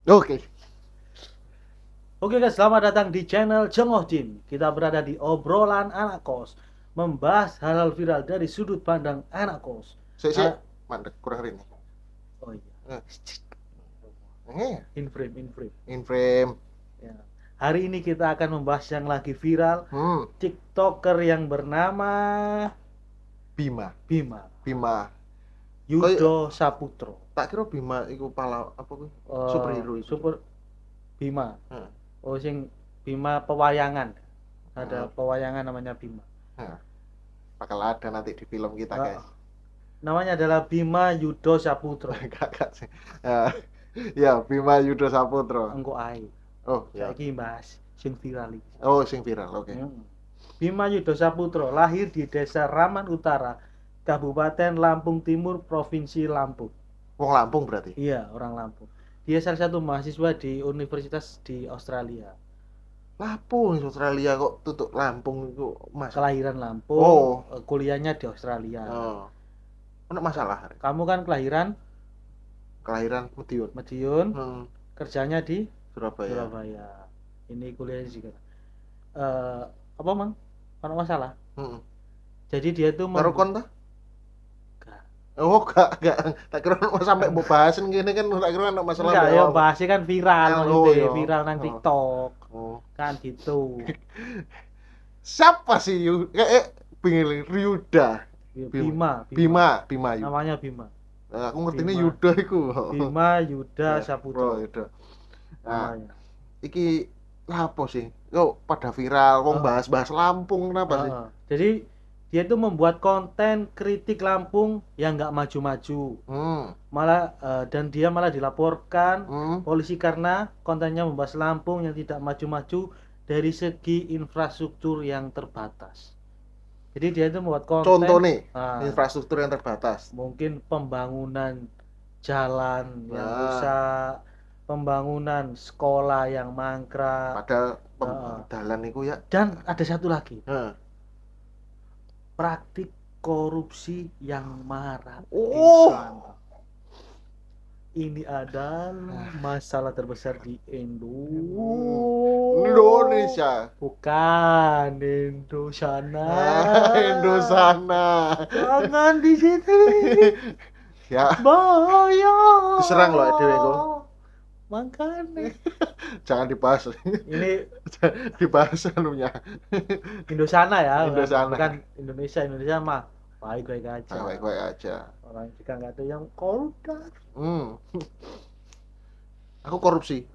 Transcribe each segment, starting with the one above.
Oke. Oke guys, selamat datang di channel Cengoh Jin. Kita berada di obrolan anak kos, membahas hal-hal viral dari sudut pandang anak kos. Sik, mandek kurang rini. Oh iya, in frame. In frame. Ya. Hari ini kita akan membahas yang lagi viral, Hmm, TikToker yang bernama Bima. Bima Bima. Yudo Saputro. Tak kira Bima iku pala apa kuwi? Eh, Superhero iku. Super Bima. Heeh. Oh sing Bima pewayangan. Ada Hmm. pewayangan namanya Bima. Bakal ada nanti di film kita, guys. Namanya adalah Bima Yudo Saputro. Kakak sih. Ya, Bima Yudo Saputro. Engko ae. Oh, ya. Saiki bahas sing viral iki. Oh, sing viral. Oke. Bima Yudo Saputro lahir di Desa Raman Utara, Kabupaten Lampung Timur, Provinsi Lampung. Wong Lampung berarti. Iya, orang Lampung. Dia salah satu mahasiswa di universitas di Australia. Lampung Australia kok tutup Lampung itu Kelahiran Lampung, Oh. Kuliahnya di Australia. Oh. Ono masalah. Kamu kan kelahiran Madiun, kerjanya di Surabaya. Ini kuliahnya juga. Apa mang? Ono masalah? Jadi dia tuh karo kon ta? Oh, gak. Tak kira sampai mau bahas gini kan, tak kira ada masalah. Enggak, ya bahasnya kan viral maksudnya, viral nang TikTok. Kan gitu. Siapa sih Bima Yuda? Bima. Namanya Bima. Aku ngerti ini Yuda iku. Bima Yuda Saputro. Yuda. Nah, iki apa sih? Kok pada viral, wong bahas-bahas Lampung kenapa sih? Jadi dia itu membuat konten kritik Lampung yang nggak maju-maju, dan dia malah dilaporkan polisi karena kontennya membahas Lampung yang tidak maju-maju dari segi infrastruktur yang terbatas. Jadi dia itu membuat konten. Contoh nih, infrastruktur yang terbatas. Mungkin pembangunan jalan yang rusak, pembangunan sekolah yang mangkrak. Padahal dalan itu ya. Dan ada satu lagi. Praktik korupsi yang marak di sana. Ini adalah masalah terbesar di Indonesia. Bukan Indosana. Indosana. Jangan di sini. Ya. Bahaya. Diserang loh dhewe iku. Makanya jangan dibahas. Ini dibahas anunya. Indosana ya, Indosana. bukan Indonesia mah baik-baik aja. Orang juga nggak ada yang koruptor. Aku korupsi.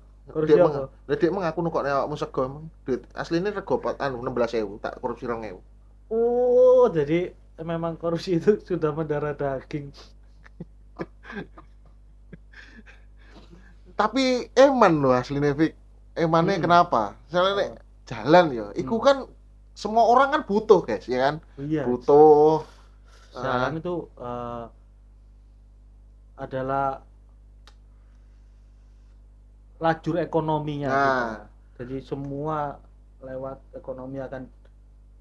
Dia mengaku kok awakmu sego emang. Duit asline rego 16.000, tak korupsi 2.000. Oh, jadi memang korupsi itu sudah mendarah daging. Tapi eman loh aslinya Fik. Emannya kenapa? Soalnya jalan ya, itu kan semua orang kan butuh guys, ya kan? Iya. Butuh. Jalan itu adalah lajur ekonominya kita. Jadi semua lewat ekonomi akan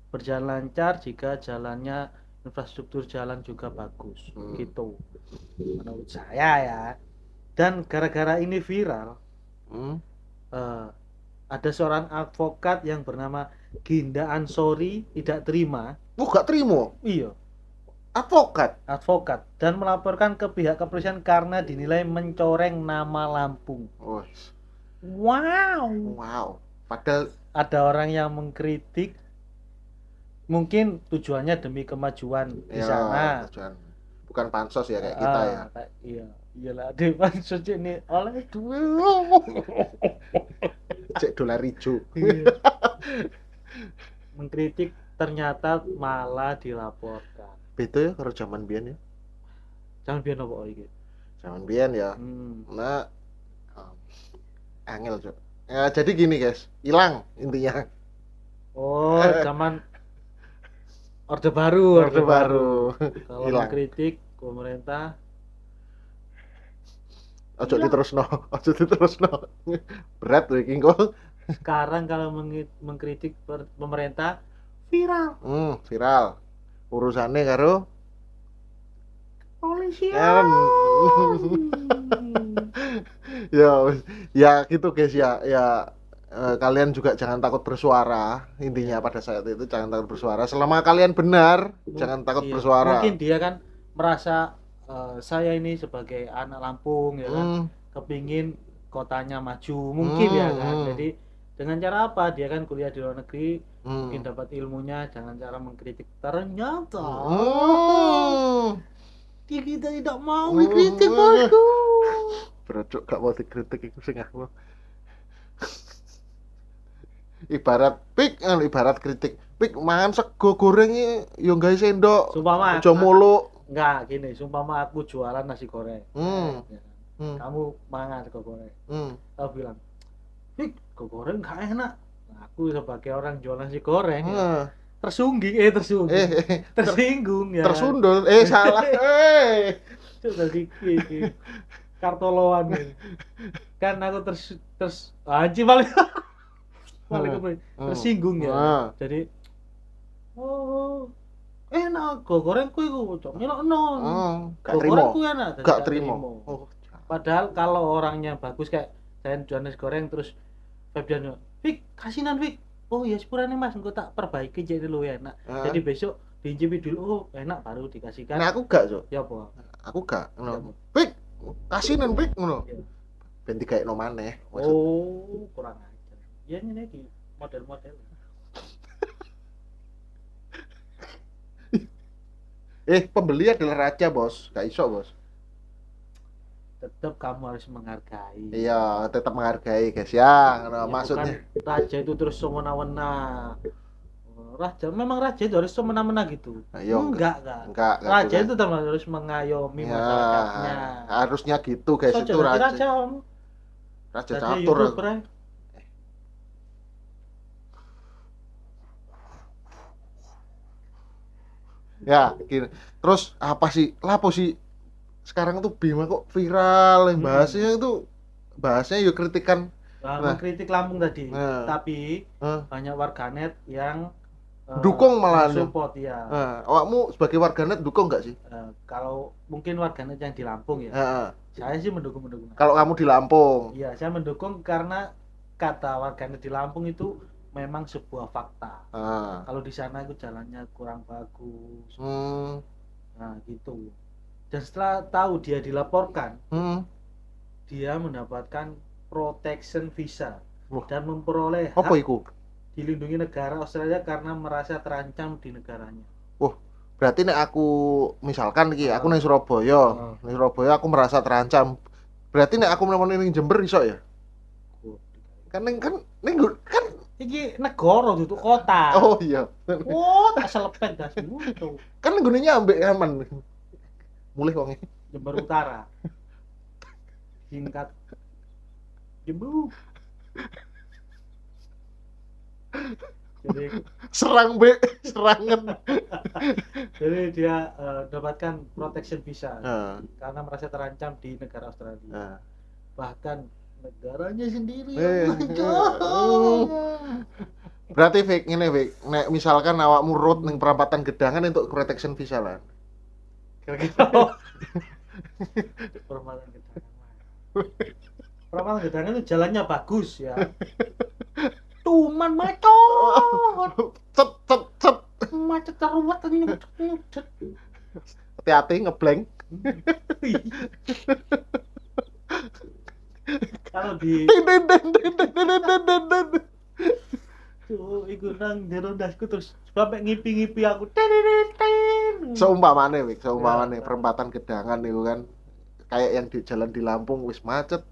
berjalan lancar jika jalannya, infrastruktur jalan juga bagus. Gitu menurut saya ya. Dan gara-gara ini viral, ada seorang advokat yang bernama Ginda Ansori tidak terima. Gak terima? Iya. Advokat dan melaporkan ke pihak kepolisian karena dinilai mencoreng nama Lampung. Wow. Padahal ada orang yang mengkritik, mungkin tujuannya demi kemajuan di sana. Bukan pansos ya kayak kita ya. Iyalah, di pansos ini oleh duit. Cek dolar hijau. Mengkritik ternyata malah dilaporkan. Beda ya karo zaman biyen ya. Zaman biyen apa iki? Zaman biyen ya. Nah, angel, Cuk. Ya, jadi gini, guys. Hilang intinya. Oh, zaman Orde Baru. Kalau mengkritik pemerintah ojo diterusno. Berat lho iki kok. Sekarang kalau mengkritik pemerintah viral. Viral. Urusannya karo polisi. Ya, ya gitu guys ya. Ya kalian juga jangan takut bersuara. Intinya Ya, pada saat itu jangan takut bersuara. Selama kalian benar, jangan takut iya. Mungkin bersuara. dia kan merasa saya ini sebagai anak Lampung ya kan, Hmm, kepingin kotanya maju, mungkin ya hmm, kan. hmm, Jadi dengan cara apa? Dia kan kuliah di luar negeri, mungkin hmm, dapat ilmunya, jangan cara mengkritik. Ternyata hmm, dia kita tidak mau dikritik, hmm. bosku. Bro, gak mau dikritik itu sing aku. Ibarat kritik. Pik mangan sego goreng yo gawe sendok. Sumpama Aja mulu. enggak gini, sumpama aku jualan nasi goreng, Hmm, ya kan. hmm, Kamu mangan sego goreng. hmm. Aku bilang, "Fik, sego goreng gak enak." Nah, aku sebagai orang jualan nasi goreng ya, Nah, tersinggung, tersinggung ya kan. tersundul. Salah. Cuk tadi kartoloan gitu. Kan aku terus anjing paling paling Hmm, apa, hmm, tersinggung ya. nah, Jadi oh enak go gorengku iku cok ngelokno. gak Go terima. gorengku enak jadi Gak gak terima. terima. Oh, Padahal kalau orangnya bagus kayak saya jualan nasi goreng terus Febian, Fik kasinan Fik. Oh ya sepurane Mas, engko tak perbaiki jadi lu enak. ah. Jadi besok diincipi dulu, oh enak baru dikasihkan. Nah, aku gak, Cuk. Ya apa? Aku gak Ya ngono. apa? Pik, kasinan pik ngono. Ya. Ben digaekno maneh maksud. Oh, kurang ajar. Ya ini di model-model. Pembeli adalah raja, Bos. Gak iso, Bos. Tetap kamu harus menghargai. Iya, tetap menghargai, guys ya. Ngono Ya, maksudnya. bukan raja itu terus semena-mena. Raja memang raja itu harus semena-mena gitu. Nah, iya, Enggak. enggak Raja juga. itu termasuk harus mengayomi Ya, masyarakatnya. harusnya gitu, guys. So, Itu jadi raja. raja kamu. Raja Jadi catur. YouTuber aja. Ya, gini. Terus apa sih? Lapo sih sekarang tuh Bima kok viral yang bahasanya yuk kritikan. Nah, Mengkritik Lampung tadi. nah, Tapi nah, banyak warganet yang dukung malah nih. support ya. Nah, awakmu sebagai warganet dukung nggak sih? Kalau mungkin warganet yang di Lampung ya, Nah, saya sih mendukung. kalau kamu di Lampung. Iya, saya mendukung karena kata warganet di Lampung itu memang sebuah fakta. Nah, Kalau di sana itu jalannya kurang bagus. hmm, Nah, gitu. Dan setelah tahu dia dilaporkan, hmm. dia mendapatkan protection visa Wah, dan memperoleh apa hak iku? dilindungi negara Australia karena merasa terancam di negaranya. Wah, berarti nek aku misalkan iki, aku Ah, nang Surabaya. ah. Nang Surabaya aku merasa terancam. Berarti nek aku menemukan ning Jember iso ya? Kan Iki negara itu kota. oh iya. Oh, tak selepet dah semua. Kan nggonenya ambek aman. Mulih wonge. Jember Utara. Singkat Jember. Jadi Serang be, serangan. jadi dia dapatkan protection visa Nah, karena merasa terancam di negara Australia. nah. Bahkan negaranya sendiri Eh, yang mengancam. Berarti Fik, ngene Fik. Nek misalkan awakmu road ning perapatan Gedangan untuk protection visa lah. Kira-kira perempatan Gedangan. Perempatan Gedangan itu jalannya bagus ya. Cuman macet. Cet. Macet teruat tadi macet. Hati-hati ngeblank. Kalau di Den. tuh iku nang jero ndasku terus sampai ngipi-ngipi aku. Seumpamane Fik, seumpamane Ya. perempatan Gedangan itu kan kayak yang di jalan di Lampung wis macet,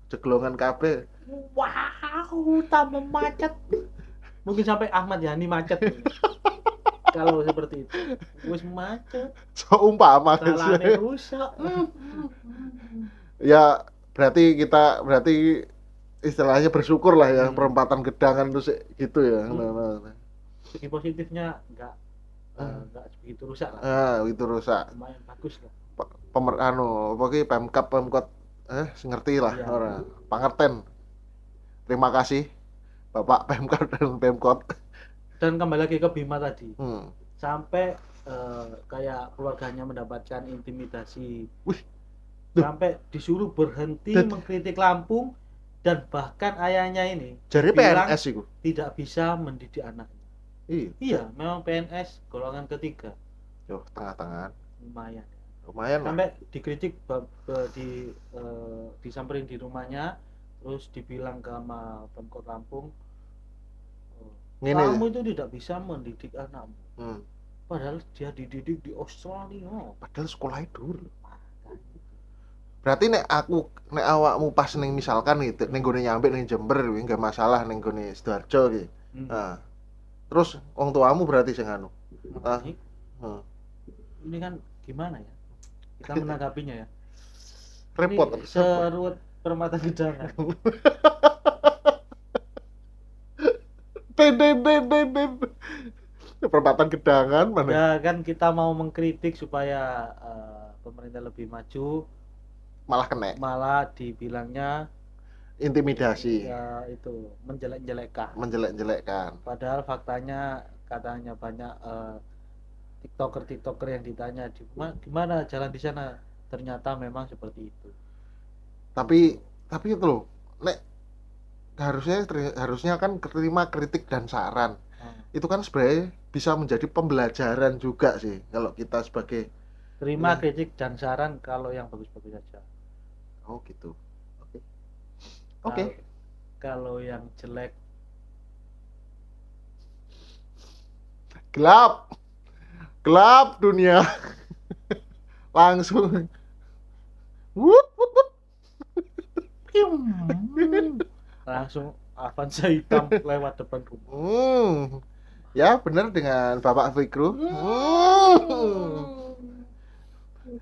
jeglongan kabeh. Wow, tambah macet. Mungkin sampai Ahmad Yani macet. Kalau seperti itu. Wis macet. Seumpama Jalannya rusak. Ya berarti istilahnya bersyukur lah ya perempatan Gedangan tuh gitu ya. Nah. Segi positifnya enggak begitu rusak lah. Itu rusak. Lumayan bagus lah. Pemkot ngerti lah Iya. ora. Pangerten. Terima kasih Bapak Pemkot dan Pemkot. Dan kembali lagi ke Bima tadi. Hmm. Sampai kayak keluarganya mendapatkan intimidasi. Wih, sampai disuruh berhenti mengkritik Lampung, dan bahkan ayahnya ini jadi bilang PNS itu tidak bisa mendidik anaknya. Iya, memang PNS golongan ketiga. Yo, tengah-tengah. Lumayan Lumayan lah. Sampai dikritik disamperin di rumahnya, terus dibilang ke sama Pemkot Lampung, kamu itu tidak bisa mendidik anakmu. Padahal dia dididik di Australia. Padahal sekolah dulu. Berarti nek awakmu pas ning misalkan nih ning gone nyampe ning Jember kuwi enggak masalah ning gone Sidoarjo iki. Nah. Terus wong tuamu berarti sing anu. Ini kan gimana ya? Kita menanggapinya ya. Repot. Serut permata gedangan. Perempatan gedangan mana? Ya kan kita mau mengkritik supaya pemerintah lebih maju, malah dibilangnya intimidasi. Ya itu menjelek-jelekkan. Padahal faktanya katanya banyak tiktoker yang ditanya gimana jalan di sana, ternyata memang seperti itu. Tapi itu loh, nek harusnya kan terima kritik dan saran. Itu kan sebenarnya bisa menjadi pembelajaran juga sih kalau kita sebagai terima kritik dan saran kalau yang bagus-bagus saja. Oh gitu. Oke. Kalau yang jelek, gelap dunia. Langsung langsung Avanza hitam lewat depan rumah. Ya benar dengan Bapak Fikru.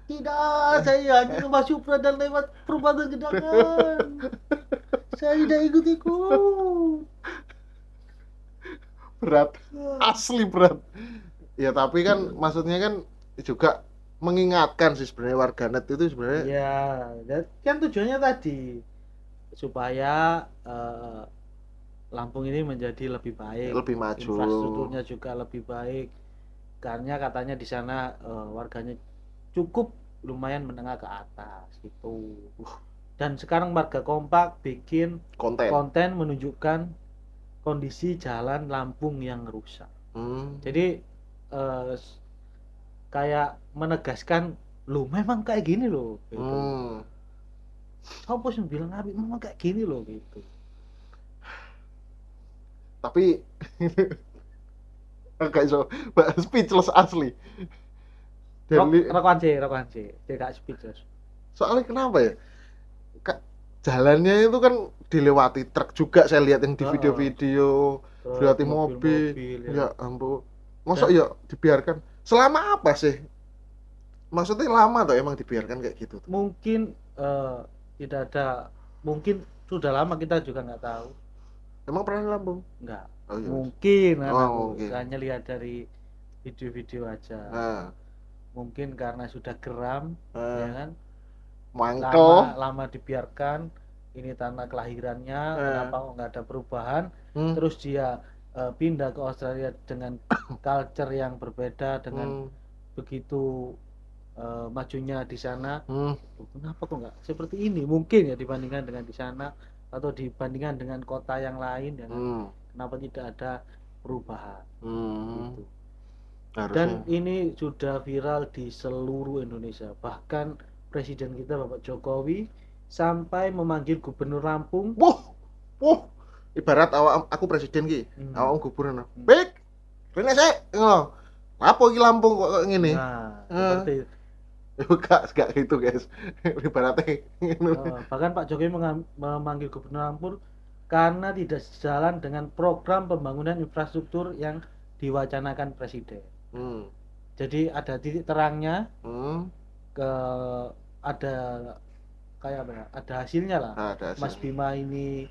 Tidak, saya hanya Mas Supra dan lewat perempatan gedangan. Saya tidak ikut-ikut. Berat, asli berat. Ya tapi kan maksudnya kan juga mengingatkan sih sebenarnya warganet itu sebenarnya. Ya, kan tujuannya tadi supaya Lampung ini menjadi lebih baik, lebih maju, infrastrukturnya juga lebih baik. Karena katanya di sana warganya cukup lumayan menengah ke atas gitu. Dan sekarang warga kompak bikin konten menunjukkan kondisi jalan Lampung yang rusak. Jadi kayak menegaskan, lo memang kayak gini loh gitu. Siapa sih bilang Abi memang kayak gini loh gitu. Tapi agak so speechless asli. Rokokan sih, tidak speechless. Soalnya kenapa ya? Jalannya itu kan dilewati truk juga, saya lihat yang di video-video, dilewati mobil ya ampun. Masa ya dibiarkan? Selama apa sih? Maksudnya lama atau emang dibiarkan kayak gitu? Mungkin tidak ada, mungkin sudah lama kita juga nggak tahu. Emang pernah di Lampung? Enggak. Oh, iya. Mungkin hanya lihat dari video-video aja. Mungkin karena sudah geram, ya kan? Lama dibiarkan, ini tanah kelahirannya, kenapa kok nggak ada perubahan? Terus dia pindah ke Australia dengan culture yang berbeda, dengan begitu majunya di sana. Kenapa kok nggak seperti ini? Mungkin ya dibandingkan dengan di sana atau dibandingkan dengan kota yang lain, ya kan? Kenapa tidak ada perubahan? Gitu. Dan ini sudah viral di seluruh Indonesia. Bahkan Presiden kita Bapak Jokowi sampai memanggil Gubernur Lampung. Ibarat aku presiden ki, awak gubernur. Baik. Rene sik ngono. Apa iki Lampung kok ngene? Nah, seperti Enggak gitu guys. Ibaratnya bahkan Pak Jokowi memanggil Gubernur Lampung karena tidak sejalan dengan program pembangunan infrastruktur yang diwacanakan Presiden. Jadi ada titik terangnya, ada kayak apa ya? Ada hasilnya lah. Mas Bima ini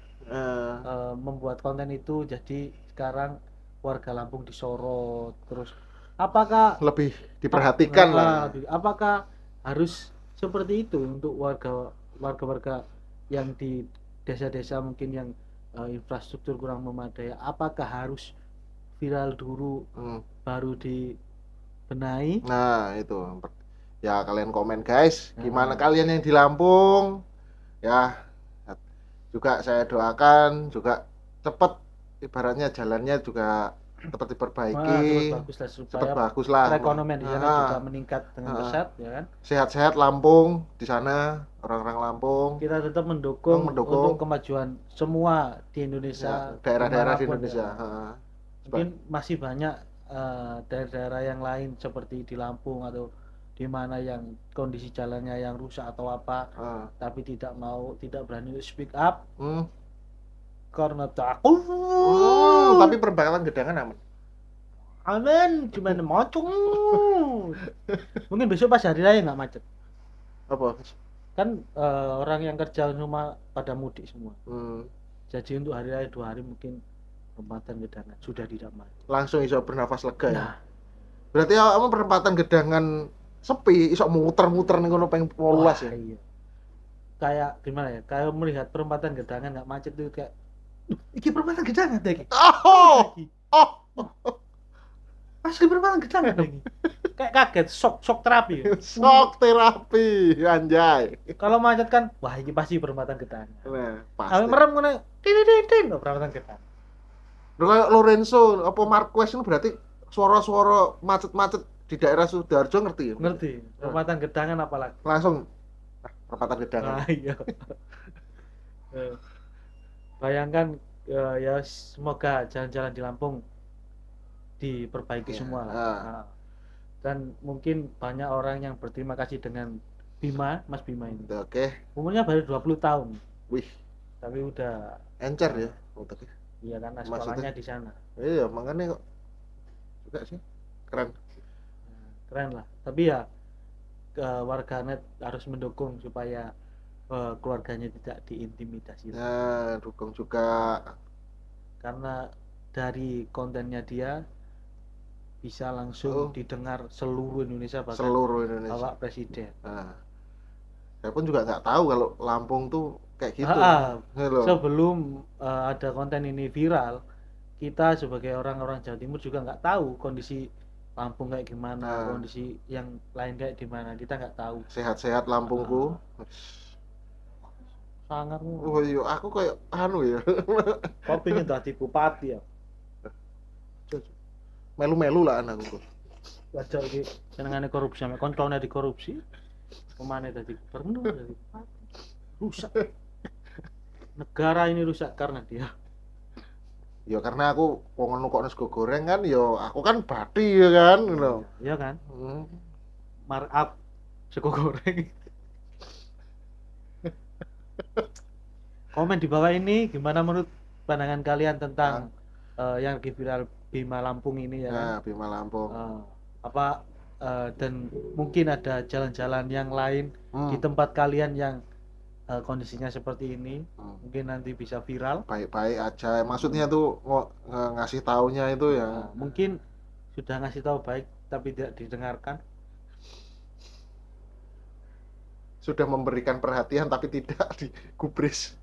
membuat konten itu, jadi sekarang warga Lampung disorot. Terus apakah lebih diperhatikan lah? Apakah harus seperti itu untuk warga yang di desa-desa mungkin yang infrastruktur kurang memadai? Apakah harus viral dulu baru dibenahi? Nah itu Ya kalian komen guys, gimana kalian yang di Lampung? Ya, juga saya doakan juga cepet, ibaratnya jalannya juga cepat Cepat diperbaiki, bagus lah cepat supaya bagus lah. perekonomian di sana juga meningkat dengan pesat ya kan. Sehat-sehat Lampung di sana, orang-orang Lampung. Kita tetap mendukung untuk mendukung kemajuan semua di ya, Indonesia, daerah-daerah di dimanapun Indonesia. ya. Mungkin masih banyak daerah-daerah yang lain seperti di Lampung atau di mana yang kondisi jalannya yang rusak atau apa, tapi tidak berani speak up karena takut. Tapi perbatasan Gedangan aman. Aman, cuman mocong. Mungkin besok pas hari raya nggak macet. Apa? Kan orang yang kerja rumah pada mudik semua. Jadi untuk hari raya 2 hari mungkin perempatan Gedangan sudah tidak macet. Langsung iso bernafas lega ya. Berarti kamu perempatan Gedangan sepi, iso muter-muter ning kono peng 18 ya. Iya. Kayak gimana ya? Kayak melihat perempatan Gedangan nggak macet itu kayak iki perempatan Gedangan deh iki. Asli perempatan Gedangan lagi. Kayak kaget, shock terapi ya. Shock terapi, anjay. Kalau macet kan, wah ini pasti perempatan Gedangan. Nah, pasti. Kalau merem ngono, tin perempatan Gedangan. Kayak Lorenzo apa Marquez itu berarti suara-suara macet-macet di daerah Sudarjo ngerti ya? Ngerti. Perempatan Gedangan apalagi. Langsung perempatan Gedangan. Nah, iya. Bayangkan ya semoga jalan-jalan di Lampung diperbaiki semua lah. Nah, dan mungkin banyak orang yang berterima kasih dengan Bima, Mas Bima ini. Oke. Umurnya baru 20 tahun. Wih. Tapi udah encer ya otaknya. Iya karena sekolahnya di sana. Iya, makanya kok juga sih keren. Keren lah. Tapi ya warganet harus mendukung supaya keluarganya tidak diintimidasi. Nah, dukung juga. Karena dari kontennya dia bisa langsung didengar seluruh Indonesia, bahkan Bapak Presiden. Saya pun juga nggak tahu kalau Lampung tuh kayak gitu. Sebelum ada konten ini viral, kita sebagai orang-orang Jawa Timur juga nggak tahu kondisi Lampung kayak gimana, kondisi yang lain kayak gimana, kita nggak tahu. Sehat-sehat Lampungku. Sangarmu. Oh iya, aku kayak anu ya. Kopinya dadi bupati ya. Melu-melu lah anakku. Wajar iki senengane korupsi, sampe koncone dikorupsi. Pemane dadi gubernur, dadi bupati. Rusak. Negara ini rusak karena dia. Ya karena aku wong nukokno sego goreng kan, ya aku kan bati ya kan, ngono. Iya kan? Markup sego goreng. Komen di bawah ini gimana menurut pandangan kalian tentang yang lagi viral Bima Lampung ini ya. Nah, Bima Lampung. Dan mungkin ada jalan-jalan yang lain di tempat kalian yang kondisinya seperti ini, mungkin nanti bisa viral. Baik-baik aja. Maksudnya tuh ngasih taunya itu ya. Mungkin sudah ngasih tahu baik tapi tidak didengarkan. Sudah memberikan perhatian tapi tidak digubris.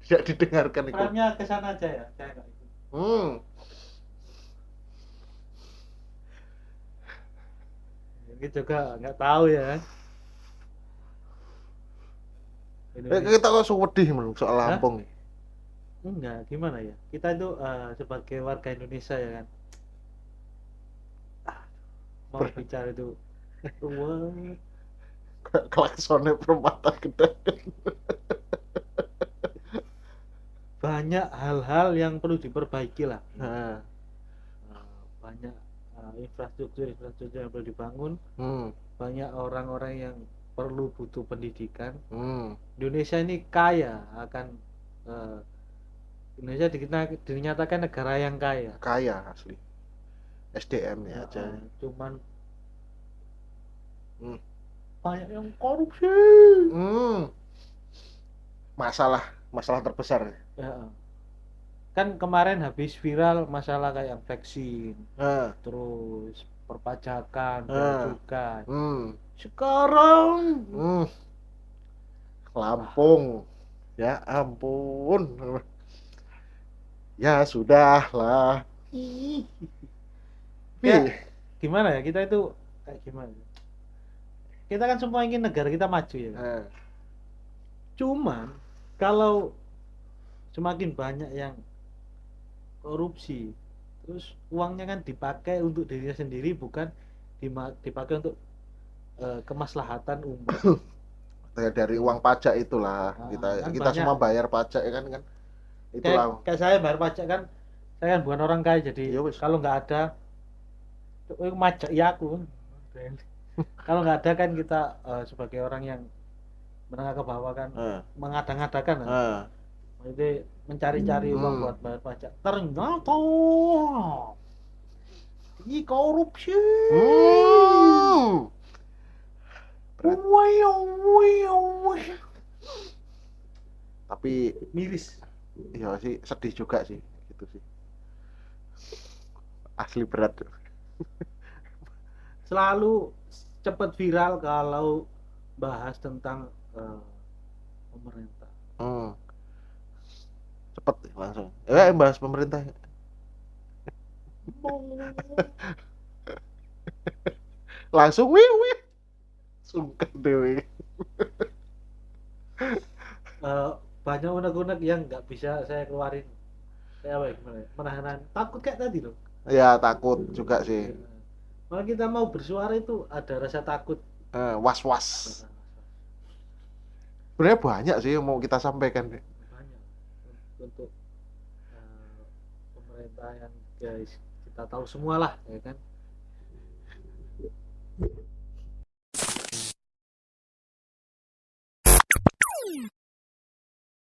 Tidak didengarkan itu. Perannya ke sana aja ya, saya enggak ikut. Ini juga nggak tahu ya. Kita kok sedih soal Lampung. Enggak, gimana ya? Kita itu sebagai warga Indonesia ya kan. Mau bicara itu klaksonnya perempatan Gedangan. Banyak hal-hal yang perlu diperbaiki lah. Banyak infrastruktur yang perlu dibangun. Banyak orang-orang yang perlu butuh pendidikan. Indonesia ini kaya akan Indonesia dinyatakan negara yang kaya. Kaya asli. SDM-nya aja. Cuman banyak yang korupsi. Masalah terbesar. Ya. Kan kemarin habis viral masalah kayak vaksin, terus perpajakan, cukai. Sekarang Lampung, ya ampun, ya sudahlah. Ya, gimana ya kita itu kayak gimana? kita kan semua ingin negara kita maju ya kan? Cuman kalau semakin banyak yang korupsi, terus uangnya kan dipakai untuk dirinya sendiri, bukan dipakai untuk kemaslahatan umum. Dari uang pajak itulah Kan kita banyak, semua bayar pajak ya kan itulah. kayak saya bayar pajak kan, saya kan bukan orang kaya, jadi Ya wis. kalau nggak ada majak ya aku. Kalau nggak ada kan kita sebagai orang yang menengah ke bawah kan mengadang-adakan kan. Jadi mencari-cari uang buat bayar pajak. Ternyata di korupsi. Tapi miris. Iya sih, sedih juga sih gitu sih. Asli berat. Selalu cepat viral kalau bahas tentang pemerintah. Cepet langsung. Bahas pemerintah. Langsung wih. Sungkan dewe. Banyak unek-unek yang nggak bisa saya keluarin. Kayak apa ya, gimana ya? Menahan takut kayak tadi loh. Ya takut juga sih. Malah kita mau bersuara itu ada rasa takut. Was-was. Sebenarnya banyak sih yang mau kita sampaikan. Banyak untuk pemerintah yang guys kita tahu semua lah, ya kan.